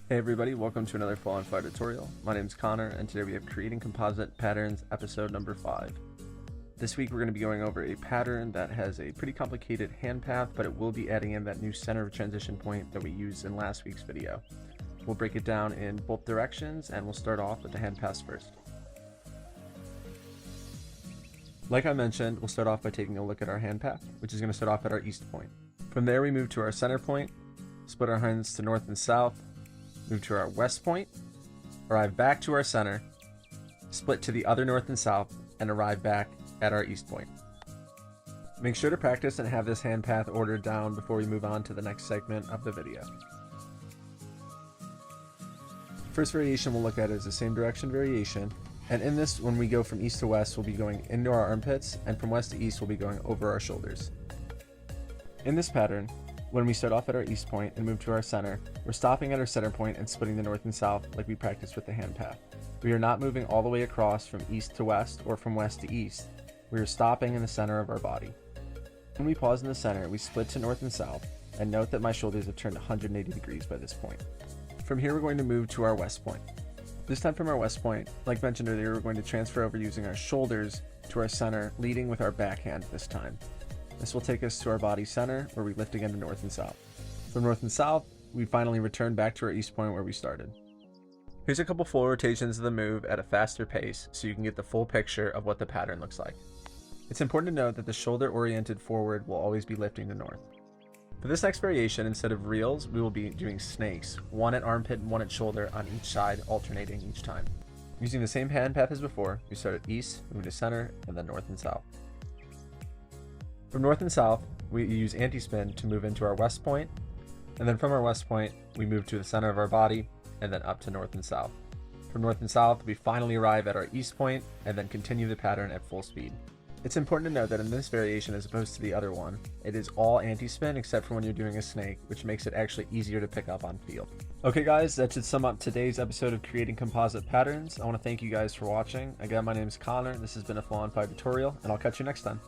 Hey everybody, welcome to another Fall on Fire tutorial. My name is Connor, and today we have Creating Composite Patterns, episode number 5. This week we're going to be going over a pattern that has a pretty complicated hand path, but it will be adding in that new center of transition point that we used in last week's video. We'll break it down in both directions, and we'll start off with the hand paths first. Like I mentioned, we'll start off by taking a look at our hand path, which is going to start off at our east point. From there we move to our center point, split our hands to north and south, move to our west point, arrive back to our center, split to the other north and south, and arrive back at our east point. Make sure to practice and have this hand path ordered down before we move on to the next segment of the video. First variation we'll look at is the same direction variation, and in this, when we go from east to west, we'll be going into our armpits, and from west to east, we'll be going over our shoulders. In this pattern, when we start off at our east point and move to our center, we're stopping at our center point and splitting the north and south like we practiced with the hand path. We are not moving all the way across from east to west or from west to east. We are stopping in the center of our body. When we pause in the center, we split to north and south, and note that my shoulders have turned 180 degrees by this point. From here, we're going to move to our west point. This time from our west point, like mentioned earlier, we're going to transfer over using our shoulders to our center, leading with our backhand this time. This will take us to our body center, where we lift again to north and south. From north and south, we finally return back to our east point where we started. Here's a couple full rotations of the move at a faster pace so you can get the full picture of what the pattern looks like. It's important to note that the shoulder oriented forward will always be lifting to north. For this next variation, instead of reels, we will be doing snakes, one at armpit and one at shoulder on each side, alternating each time. Using the same hand path as before, we start at east, move to center, and then north and south. From north and south, we use anti-spin to move into our west point, and then from our west point, we move to the center of our body, and then up to north and south. From north and south, we finally arrive at our east point, and then continue the pattern at full speed. It's important to note that in this variation, as opposed to the other one, it is all anti-spin except for when you're doing a snake, which makes it actually easier to pick up on field. Okay guys, that should sum up today's episode of Creating Composite Patterns. I want to thank you guys for watching. Again, my name is Connor, this has been a Fall on Fire tutorial, and I'll catch you next time.